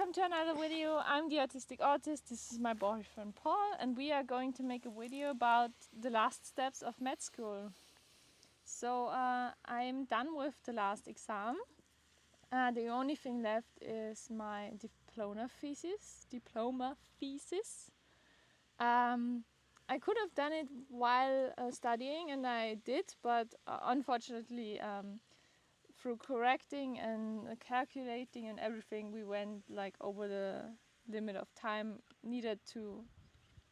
welcome to another video. I'm the autistic artist. This is my boyfriend Paul, and we are going to make a video about the last steps of med school. So I'm done with the last exam. The only thing left is my diploma thesis. I could have done it while studying, and I did, but unfortunately, through correcting and calculating and everything, we went like over the limit of time needed to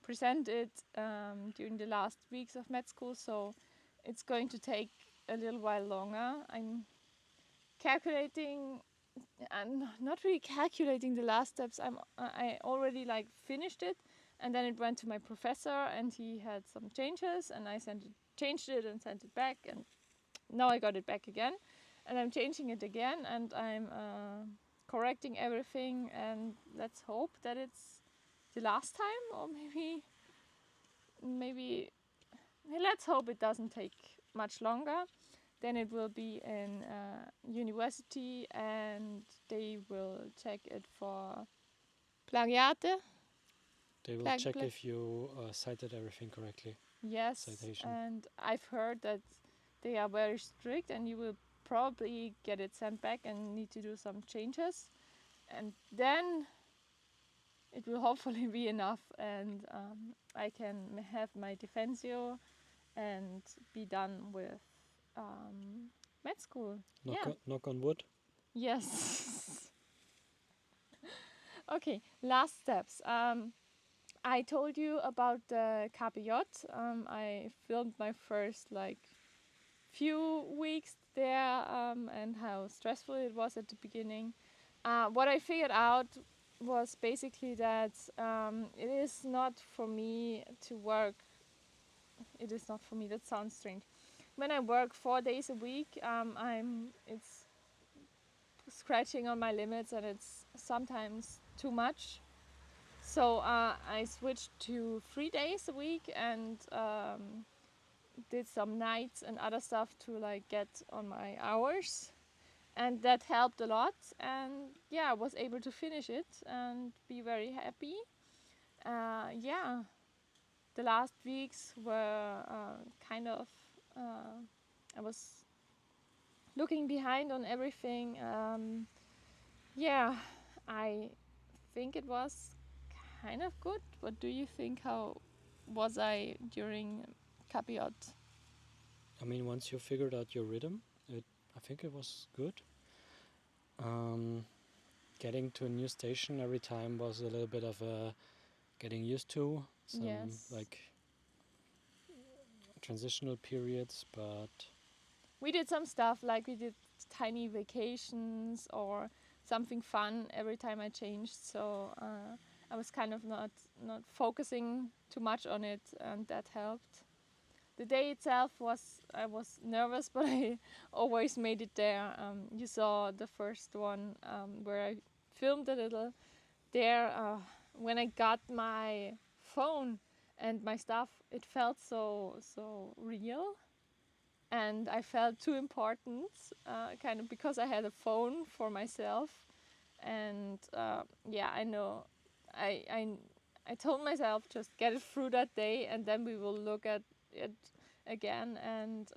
present it during the last weeks of med school. So it's going to take a little while longer. I'm calculating. I'm not really calculating the last steps. I already like finished it, and then it went to my professor, and he had some changes, and I changed it and sent it back, and now I got it back again, and I'm changing it again, and I'm correcting everything, and let's hope that it's the last time, or maybe let's hope it doesn't take much longer. Then it will be in university, and they will check it for plagiate. They will check if you cited everything correctly. Yes, citation. And I've heard that they are very strict, and you will probably get it sent back and need to do some changes. And then it will hopefully be enough, and I can have my defensio and be done with med school. Knock on wood. Yes. Okay, last steps. I told you about the KPJ. I filmed my first few weeks there and how stressful it was at the beginning. What I figured out was basically that it is not for me to work. It is not for me. That sounds strange. When I work 4 days a week, it's scratching on my limits, and it's sometimes too much. So I switched to 3 days a week and did some nights and other stuff to get on my hours, and that helped a lot. And I was able to finish it and be very happy. The last weeks were I was looking behind on everything. I think it was kind of good. What do you think? How was I during KPJ? I mean, once you figured out your rhythm, I think it was good. Getting to a new station every time was a little bit of a getting used to. Some transitional periods, but we did some stuff, like we did tiny vacations or something fun every time I changed. So I was kind of not focusing too much on it, and that helped. The day itself I was nervous, but I always made it there. You saw the first one where I filmed a little there. When I got my phone and my stuff, it felt so real, and I felt too important, kind of because I had a phone for myself. And I know I told myself, just get it through that day, and then we will look at it again. And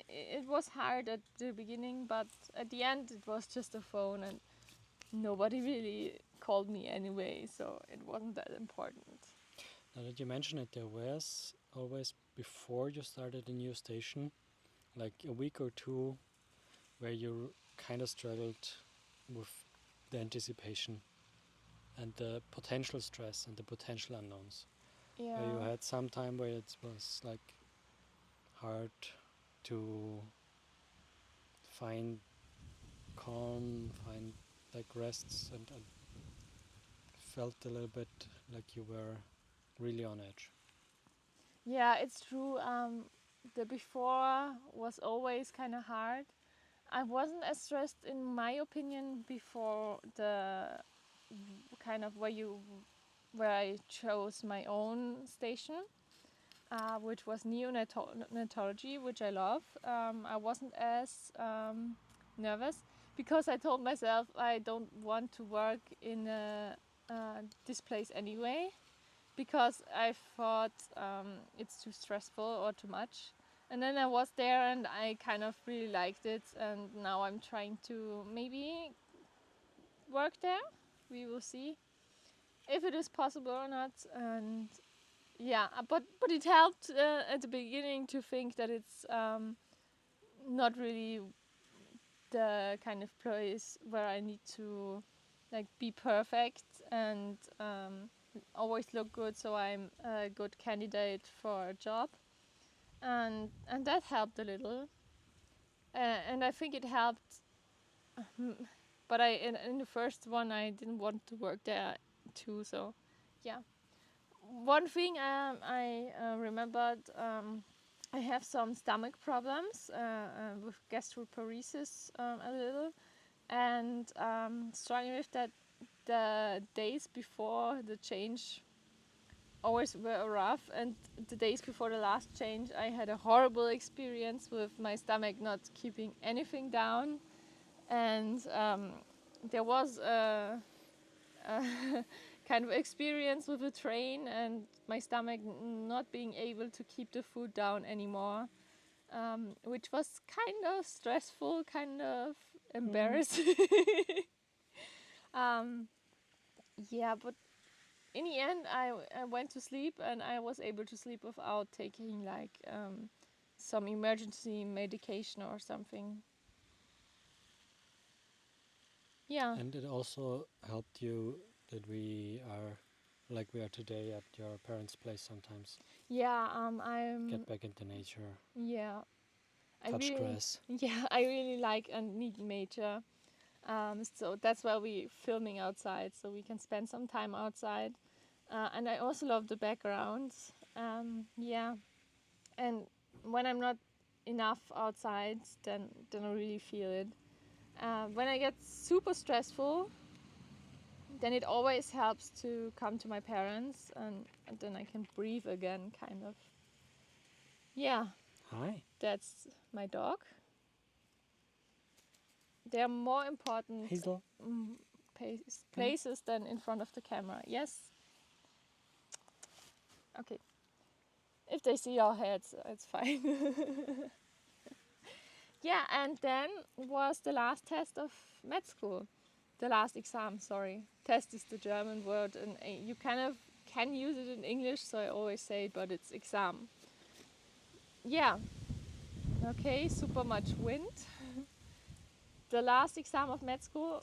it was hard at the beginning, but at the end it was just a phone, and nobody really called me anyway, so it wasn't that important. Now that you mention it, there was always, before you started a new station, like a week or two where you kind of struggled with the anticipation and the potential stress and the potential unknowns. Yeah. Where you had some time where it was hard to find calm, find rests, and felt a little bit like you were really on edge. Yeah, it's true. The before was always kind of hard. I wasn't as stressed, in my opinion, before the kind of where I chose my own station, which was neonatology, which I love. I wasn't as nervous. because I told myself I don't want to work in this place anyway, because I thought it's too stressful or too much. And then I was there and I kind of really liked it, and now I'm trying to maybe work there. We will see if it is possible or not. And yeah, but it helped at the beginning to think that it's not really the kind of place where I need to like be perfect and always look good, so I'm a good candidate for a job, and that helped a little, and I think it helped. But in the first one I didn't want to work there too, so yeah. One thing I remembered, I have some stomach problems with gastroparesis a little, and struggling with that. The days before the change always were rough, and the days before the last change I had a horrible experience with my stomach not keeping anything down, and there was a kind of experience with a train and my stomach not being able to keep the food down anymore, which was kind of stressful, kind of embarrassing. um, yeah, but in the end, I went to sleep and I was able to sleep without taking like some emergency medication or something. Yeah. And it also helped you that we are like we are today at your parents' place sometimes. Yeah. Get back into nature, Yeah. I touch really. grass. Yeah. I really like and need nature. So that's why we filming outside, so we can spend some time outside. And I also love the background. Yeah. And when I'm not enough outside, then I really feel it. When I get super stressful, then it always helps to come to my parents, and then I can breathe again, kind of. Yeah, Hi. that's my dog. They're more important Hazel. mm, places than in front of the camera. Yes. Okay. If they see our heads, it's fine. Yeah, and then was the last test of med school. The last exam, sorry. Test is the German word, and you kind of can use it in English, so I always say it, but it's exam. Yeah, okay, super much wind. The last exam of med school,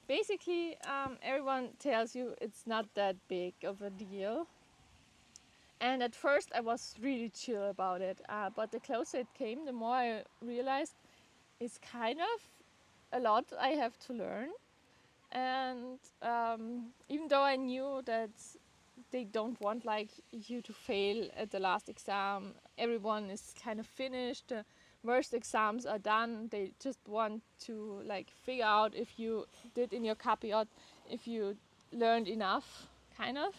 basically, everyone tells you it's not that big of a deal. And at first, I was really chill about it, but the closer it came, the more I realized it's kind of a lot I have to learn. And even though I knew that they don't want like you to fail at the last exam, everyone is kind of finished, the worst exams are done, they just want to like figure out if you did in your capiot, if you learned enough, kind of.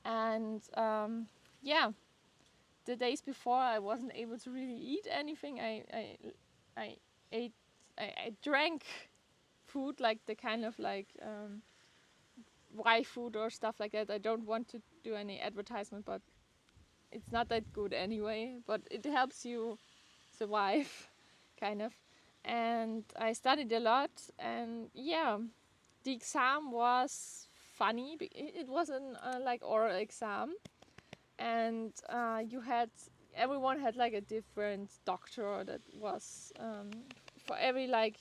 And yeah, the days before I wasn't able to really eat anything. I ate, I drank food, like the kind of like Y food or stuff like that. I don't want to do any advertisement, but it's not that good anyway. But it helps you survive, kind of. And I studied a lot, and yeah, the exam was funny. It was an like oral exam, and you had everyone had like a different doctor that was for every like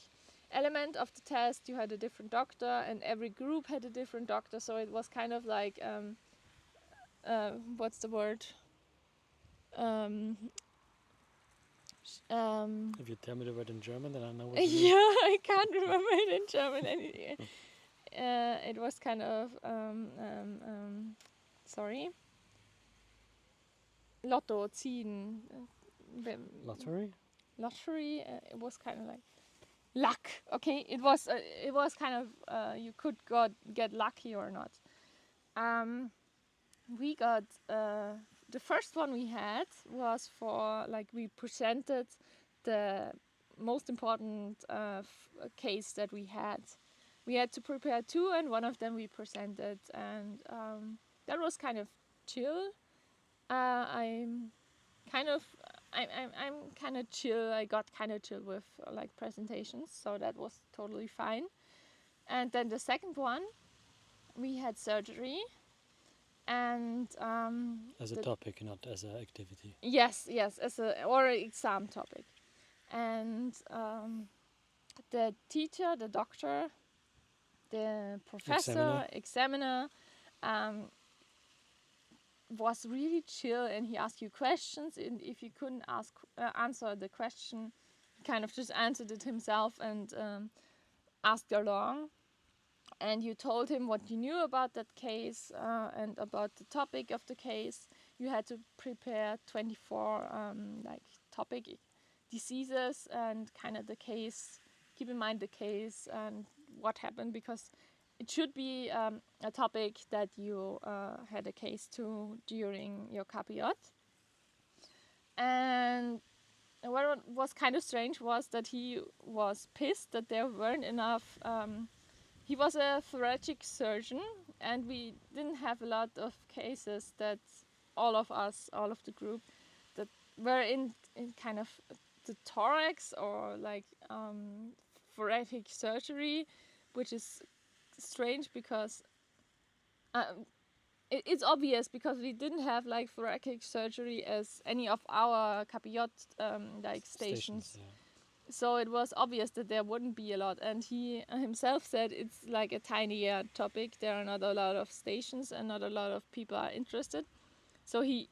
element of the test you had a different doctor, and every group had a different doctor, so it was kind of like what's the word, um, If you tell me the word in German, then I know what you mean. yeah, I can't remember it in German anyway. It was kind of sorry, Lotto ziehen, Lottery? lottery. It was kind of like luck. Okay, it was kind of you could get lucky or not. We got the first one we had was for like we presented the most important case that we had. We had to prepare 2, and one of them we presented, and that was kind of chill. I'm kind of I'm kind of chill. I got kind of chill with like presentations, so that was totally fine. And then the second one, we had surgery, and As a topic, not as an activity. yes, as a or an exam topic, and the teacher, the doctor, the professor, examiner, um, was really chill, and he asked you questions, and if you couldn't answer the question, he kind of just answered it himself and asked along. And you told him what you knew about that case and about the topic of the case. You had to prepare 24 like topic diseases and kind of the case. Keep in mind the case and what happened, because it should be a topic that you had a case to during your KPJ. And what was kind of strange was that he was pissed that there weren't enough. He was a thoracic surgeon, and we didn't have a lot of cases that all of the group, that were in kind of the thorax or like thoracic surgery, which is strange because it's obvious because we didn't have like thoracic surgery as any of our KPJ like stations. Yeah. So it was obvious that there wouldn't be a lot, and he himself said it's like a tiny topic. There are not a lot of stations and not a lot of people are interested. So he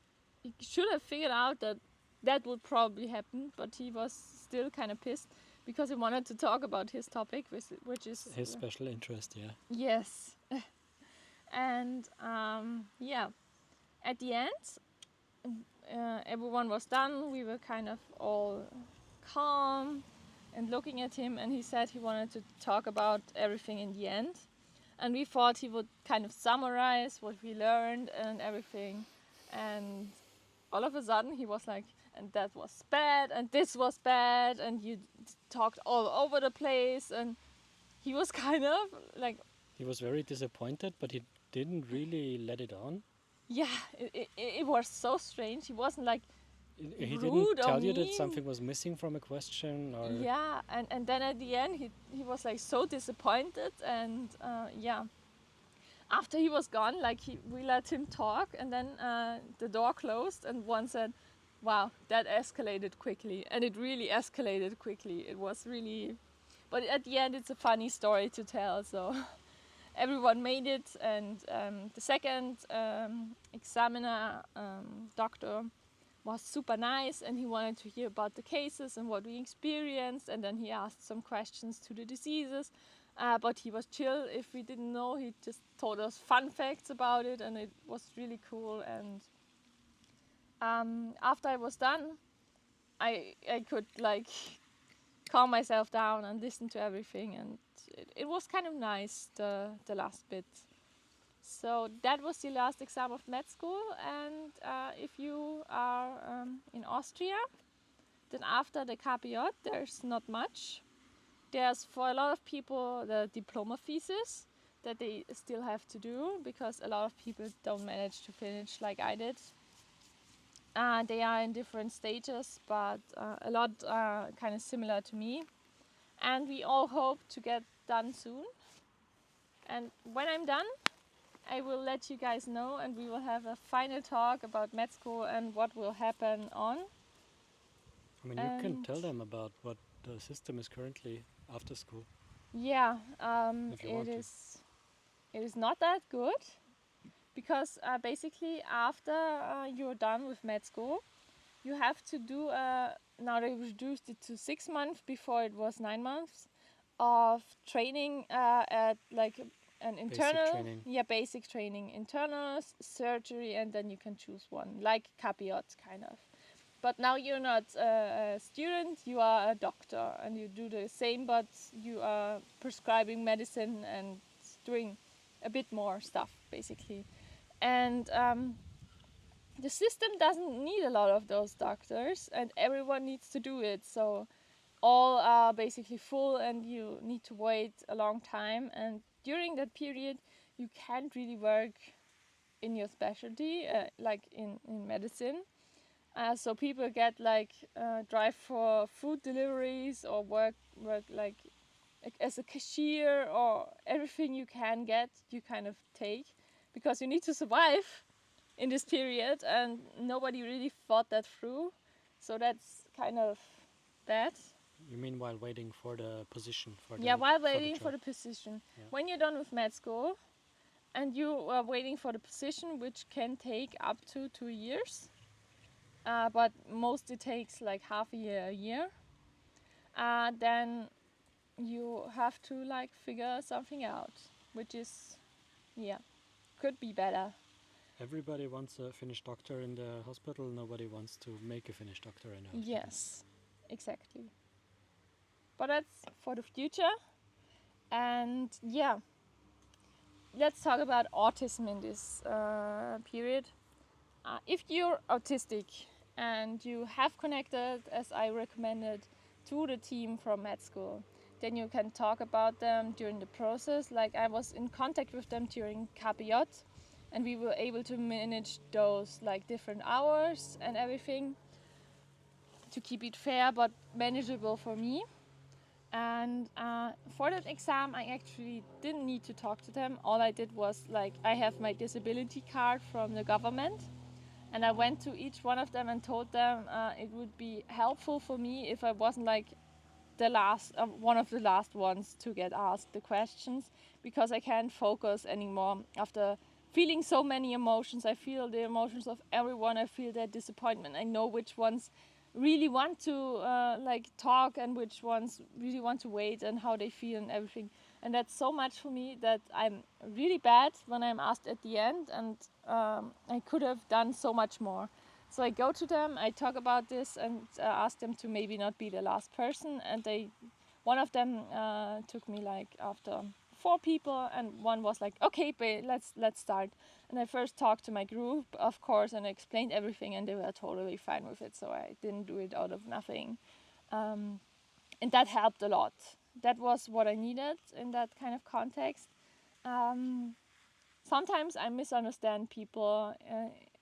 should have figured out that that would probably happen, but he was still kind of pissed because he wanted to talk about his topic, which is his special interest. Yeah. Yes. And yeah, at the end, everyone was done. We were kind of all calm and looking at him, and he said he wanted to talk about everything in the end. And we thought he would kind of summarize what we learned and everything. And all of a sudden he was like, and that was bad, and this was bad, and you talked all over the place. And he was kind of like... He was very disappointed, but he didn't really let it on. Yeah, it was so strange. He wasn't like he rude didn't tell or you that mean. something was missing from a question, or Yeah, and then at the end he was like so disappointed, and yeah, after he was gone, like we let him talk, and then the door closed, and one said, wow, that escalated quickly. And it really escalated quickly. It was really... But at the end it's a funny story to tell, so everyone made it. And the second examiner, doctor, was super nice, and he wanted to hear about the cases and what we experienced, and then he asked some questions to the diseases, but he was chill. If we didn't know, he just told us fun facts about it, and it was really cool. And after I was done, I could like calm myself down and listen to everything, and it was kind of nice, the last bit. So that was the last exam of med school. And if you are in Austria, then after the KPJ there's not much. There's, for a lot of people, the diploma thesis that they still have to do, because a lot of people don't manage to finish like I did. They are in different stages, but a lot are kind of similar to me. And we all hope to get done soon. And when I'm done, I will let you guys know, and we will have a final talk about med school and what will happen on. I mean, you can tell them about what the system is currently after school. Yeah, it is not that good, because basically after you're done with med school, you have to do now they reduced it to 6 months. Before it was 9 months of training at like an internal basic training, internal surgery, and then you can choose one, like KPJ kind of. But now you're not a student, you are a doctor, and you do the same, but you are prescribing medicine and doing a bit more stuff basically. And the system doesn't need a lot of those doctors, and everyone needs to do it. So all are basically full and you need to wait a long time. And during that period, you can't really work in your specialty, like in medicine. So people get like drive for food deliveries or work like as a cashier, or everything you can get you kind of take, because you need to survive in this period, and nobody really thought that through. So that's kind of that. You mean while waiting for the position Yeah, while for the waiting for job? the position. Yeah. When you're done with med school and you are waiting for the position, which can take up to 2 years, but most it takes like half a year, then you have to like figure something out, which is, yeah, could be better. Everybody wants a finished doctor in the hospital. Nobody wants to make a finished doctor in a hospital. Yes, exactly. But that's for the future. And yeah, let's talk about autism in this period. If you're autistic and you have connected, as I recommended, to the team from med school, then you can talk about them during the process. Like I was in contact with them during KPJ, and we were able to manage those like different hours and everything to keep it fair but manageable for me. And for that exam, I actually didn't need to talk to them. All I did was like, I have my disability card from the government, and I went to each one of them and told them it would be helpful for me if I wasn't like the last, one of the last ones to get asked the questions, because I can't focus anymore after feeling so many emotions. I feel the emotions of everyone. I feel their disappointment. I know which ones really want to like talk and which ones really want to wait, and how they feel and everything. And that's so much for me that I'm really bad when I'm asked at the end, and I could have done so much more. So I go to them, I talk about this, and ask them to maybe not be the last person. And one of them took me like after 4 people, and one was like, okay, babe, let's start. And I first talked to my group, of course, and I explained everything, and they were totally fine with it. So I didn't do it out of nothing, and that helped a lot. That was what I needed in that kind of context. Um, Sometimes I misunderstand people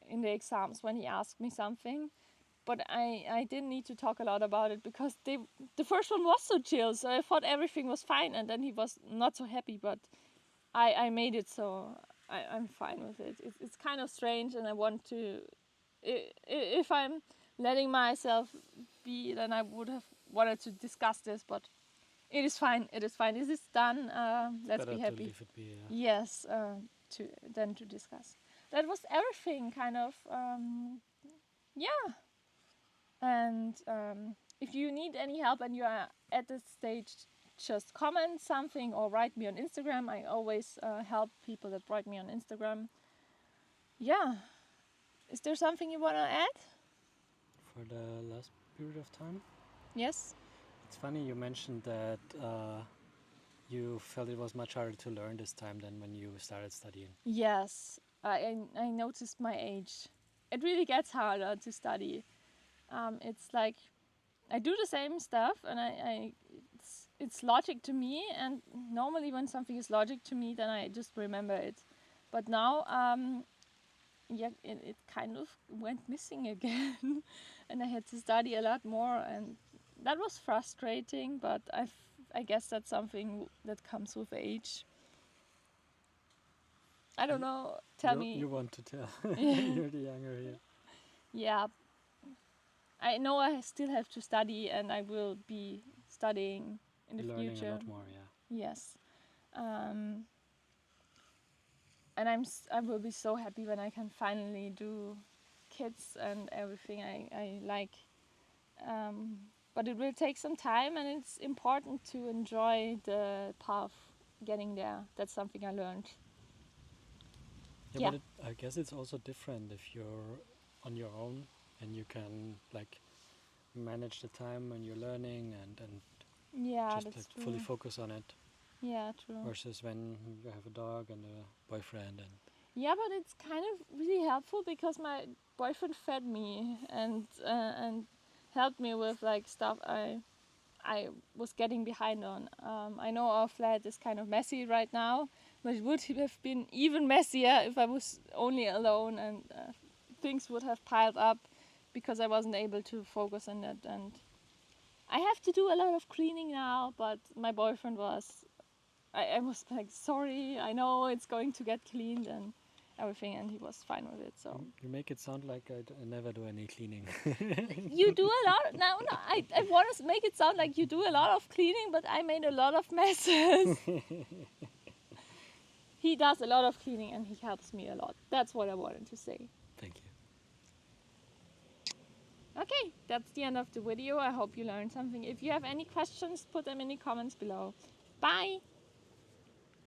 in the exams when he asked me something, but I didn't need to talk a lot about it, because the first one was so chill, so I thought everything was fine, and then he was not so happy, but I made it, so I'm fine with it. It's kind of strange, and I want to, if I'm letting myself be, then I would have wanted to discuss this, but it is fine. It is fine. This is done. Let's Better be to happy. leave it be. Yes, to discuss. That was everything, kind of. Yeah, and if you need any help and you are at this stage, just comment something or write me on Instagram. I always help people that write me on Instagram. Yeah, is there something you want to add? For the last period of time, Yes. it's funny you mentioned that you felt it was much harder to learn this time than when you started studying. Yes, I noticed my age. It really gets harder to study. It's like I do the same stuff, and it's logic to me. And normally, when something is logic to me, then I just remember it. But now, yeah, it kind of went missing again, and I had to study a lot more, and that was frustrating. But I guess that's something that comes with age. I don't know. Tell me. You want to tell? Yeah. You're the younger here. Yeah, I know I still have to study, and I will be studying in the Learning future. a lot more, yeah. Yes. Um, and I will be so happy when I can finally do kids and everything I like. But it will take some time, and it's important to enjoy the path getting there. That's something I learned. Yeah, but I guess it's also different if you're on your own and you can like manage the time when you're learning and Yeah, just that's like true. fully focus on it Yeah, true. versus when you have a dog and a boyfriend and Yeah, but it's kind of really helpful, because my boyfriend fed me and helped me with like stuff I I was getting behind on. I know our flat is kind of messy right now, but it would have been even messier if I was only alone, and things would have piled up because I wasn't able to focus on it. And I have to do a lot of cleaning now, but my boyfriend was, I was like, sorry, I know it's going to get cleaned and everything, and he was fine with it. So You make it sound like I never do any cleaning. you do a lot. No, I want to make it sound like you do a lot of cleaning, but I made a lot of messes. He does a lot of cleaning and he helps me a lot. That's what I wanted to say. Thank you. Okay, that's the end of the video. I hope you learned something. If you have any questions, put them in the comments below. Bye!